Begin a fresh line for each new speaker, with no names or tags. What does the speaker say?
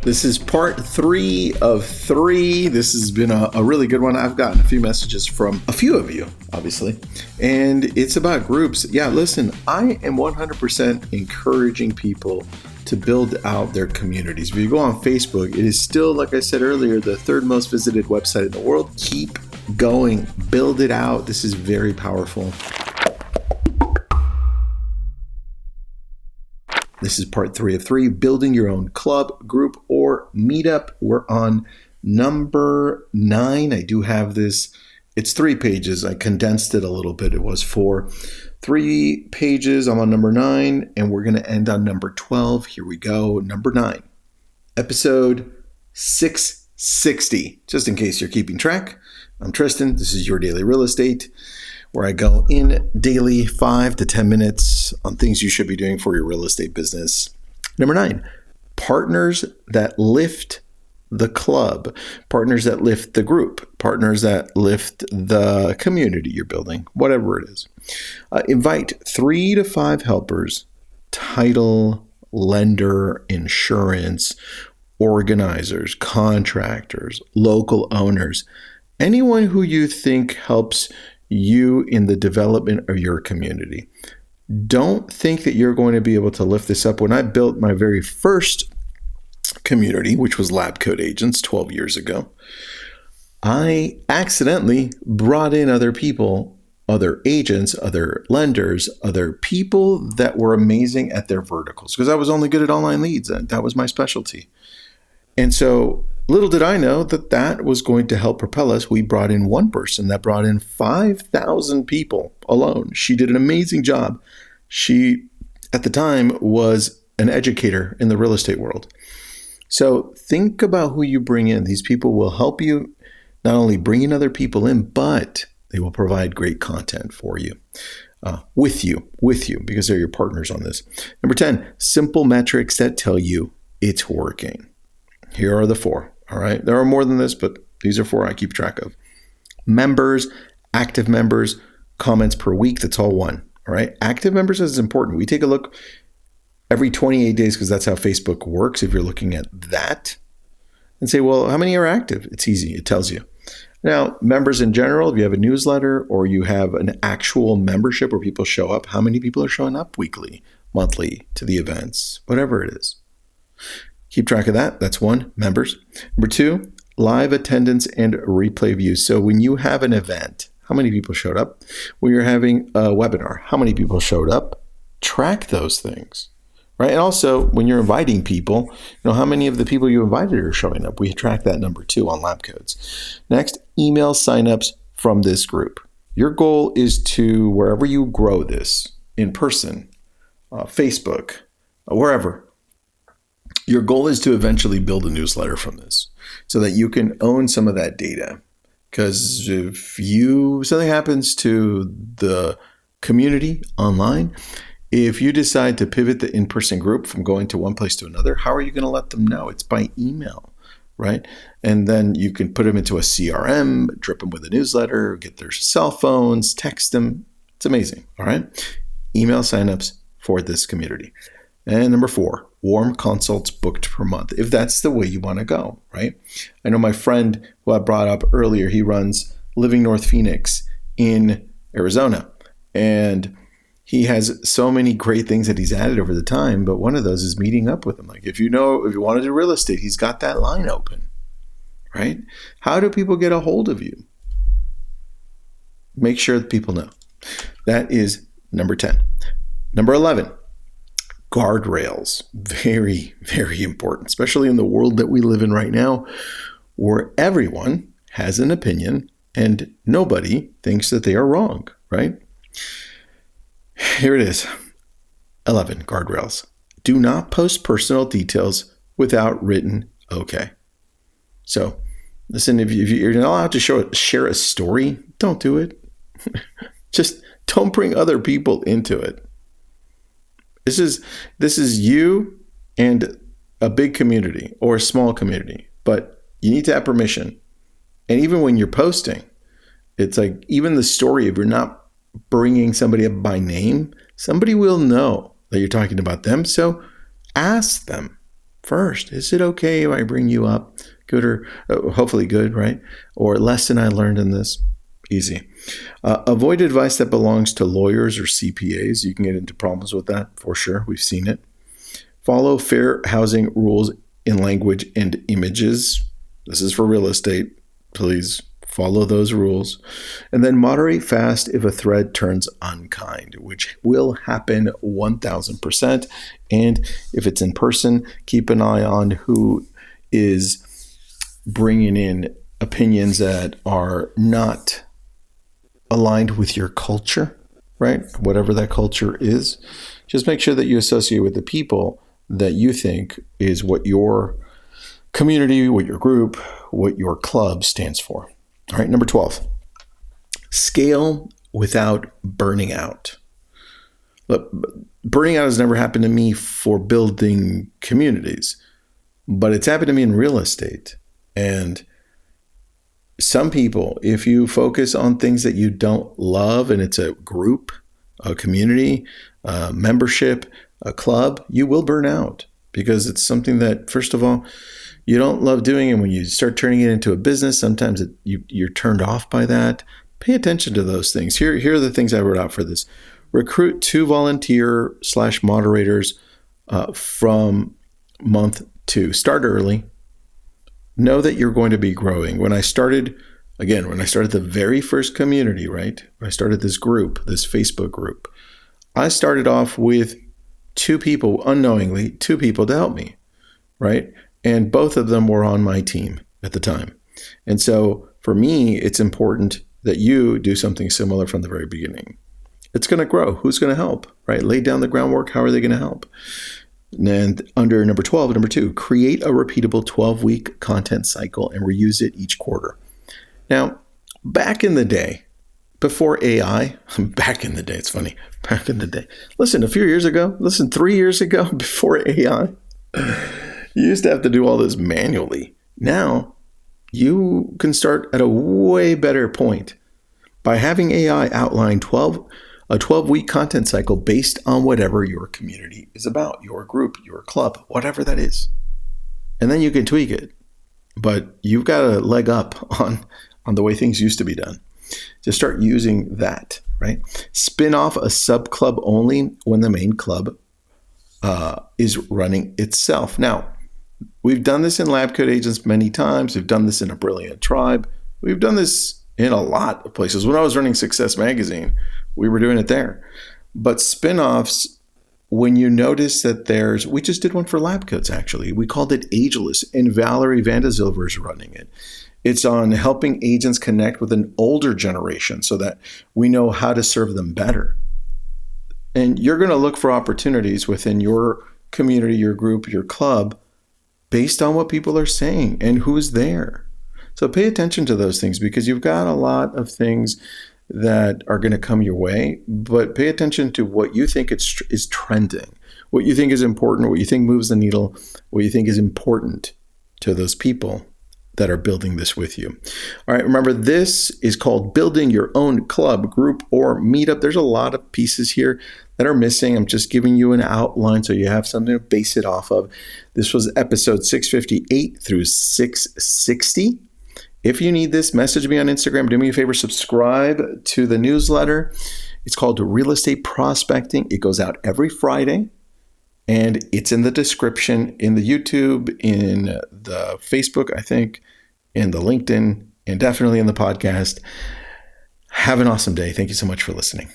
This is part 3 of 3. This has been a really good one. I've gotten a few messages from a few of you, obviously, and it's about groups. Yeah, listen, I am 100% encouraging people to build out their communities. If you go on Facebook, it is still, like I said earlier, the third most visited website in the world. Keep going, build it out. This is very powerful. This is part 3 of 3, building your own club, group, or meetup. We're on number 9. I do have this. It's 3 pages. I condensed it a little bit. It was 4. 3 pages. I'm on number 9, and we're going to end on number 12. Here we go. Number 9, episode 660. Just in case you're keeping track, I'm Tristan. This is Your Daily Real Estate, where I go in daily 5 to 10 minutes on things you should be doing for your real estate business. Number 9, partners that lift the club, partners that lift the group, partners that lift the community you're building, whatever it is. Invite 3 to 5 helpers, title, lender, insurance, organizers, contractors, local owners, anyone who you think helps you in the development of your community. Don't think that you're going to be able to lift this up. When I built my very first community, which was Lab Coat Agents 12 years ago, I accidentally brought in other people, other agents, other lenders, other people that were amazing at their verticals, because I was only good at online leads. That was my specialty. And so little did I know that that was going to help propel us. We brought in one person that brought in 5,000 people alone. She did an amazing job. She, at the time, was an educator in the real estate world. So think about who you bring in. These people will help you not only bring in other people in, but they will provide great content for you, with you, because they're your partners on this. Number 10, simple metrics that tell you it's working. Here are the 4. All right. There are more than this, but these are 4 I keep track of. Members, active members, comments per week. That's all 1. All right. Active members is important. We take a look every 28 days because that's how Facebook works. If you're looking at that and say, well, how many are active? It's easy. It tells you. Now, members in general, if you have a newsletter or you have an actual membership where people show up, how many people are showing up weekly, monthly to the events, whatever it is. Keep track of that. That's 1, members. Number 2, live attendance and replay views. So when you have an event, how many people showed up? When you're having a webinar, how many people showed up? Track those things, right? And also when you're inviting people, how many of the people you invited are showing up? We track that number 2 on Lab Codes. Next, email signups from this group. Your goal is to, wherever you grow this, in person, Facebook, wherever, your goal is to eventually build a newsletter from this so that you can own some of that data. Because if something happens to the community online, if you decide to pivot the in-person group from going to one place to another, how are you going to let them know? It's by email, right? And then you can put them into a CRM, drip them with a newsletter, get their cell phones, text them. It's amazing, all right? Email signups for this community. And number 4, warm consults booked per month, if that's the way you want to go, right? I know my friend who I brought up earlier, he runs Living North Phoenix in Arizona. And he has so many great things that he's added over the time, but one of those is meeting up with him. Like if you want to do real estate, he's got that line open, right? How do people get a hold of you? Make sure that people know. That is number 10. Number 11. Guardrails, very, very important, especially in the world that we live in right now, where everyone has an opinion and nobody thinks that they are wrong, right? Here it is. 11, guardrails. Do not post personal details without written okay. So listen, if you're not allowed to share a story, don't do it. Just don't bring other people into it. This is you and a big community or a small community, but you need to have permission. And even when you're posting, it's like even the story, if you're not bringing somebody up by name, somebody will know that you're talking about them. So ask them first. Is it okay if I bring you up? Good or hopefully good, right? Or lesson I learned in this? Easy. Avoid advice that belongs to lawyers or CPAs. You can get into problems with that for sure. We've seen it. Follow fair housing rules in language and images. This is for real estate. Please follow those rules. And then moderate fast if a thread turns unkind, which will happen 1000%. And if it's in person, keep an eye on who is bringing in opinions that are not aligned with your culture, right? Whatever that culture is. Just make sure that you associate with the people that you think is what your community, what your group, what your club stands for. All right, number 12, scale without burning out. Look, burning out has never happened to me for building communities, but it's happened to me in real estate. And some people, if you focus on things that you don't love, and it's a group, a community, a membership, a club, you will burn out because it's something that, first of all, you don't love doing. And when you start turning it into a business, sometimes you're turned off by that. Pay attention to those things. Here are the things I wrote out for this. Recruit 2 volunteer/moderators from month 2. Start early. Know that you're going to be growing. When I started the very first community, right? When I started this group, this Facebook group, I started off with 2 people, unknowingly, 2 people to help me, right? And both of them were on my team at the time. And so for me, it's important that you do something similar from the very beginning. It's going to grow. Who's going to help, right? Lay down the groundwork. How are they going to help? And under number 12, number 2, create a repeatable 12-week content cycle and reuse it each quarter. Now, back in the day, before AI, back in the day, it's funny, back in the day. Listen, 3 years ago, before AI, you used to have to do all this manually. Now, you can start at a way better point by having AI outline a 12-week content cycle based on whatever your community is about, your group, your club, whatever that is. And then you can tweak it. But you've got a leg up on the way things used to be done. Just start using that, right? Spin off a sub-club only when the main club is running itself. Now, we've done this in Lab Coat Agents many times. We've done this in A Brilliant Tribe. We've done this in a lot of places. When I was running Success Magazine, we were doing it there. But spin-offs, when you notice that we just did one for Lab Coats, actually. We called it Ageless, and Valerie Vandazilver is running it. It's on helping agents connect with an older generation so that we know how to serve them better. And you're going to look for opportunities within your community, your group, your club, based on what people are saying and who's there. So pay attention to those things because you've got a lot of things that are going to come your way, but pay attention to what you think is trending, what you think is important, what you think moves the needle, what you think is important to those people that are building this with you. All right, remember, this is called Building Your Own Club, Group, or Meetup. There's a lot of pieces here that are missing. I'm just giving you an outline so you have something to base it off of. This was episode 658 through 660. If you need this, message me on Instagram. Do me a favor, subscribe to the newsletter. It's called Real Estate Prospecting. It goes out every Friday. And it's in the description, in the YouTube, in the Facebook, I think, in the LinkedIn, and definitely in the podcast. Have an awesome day. Thank you so much for listening.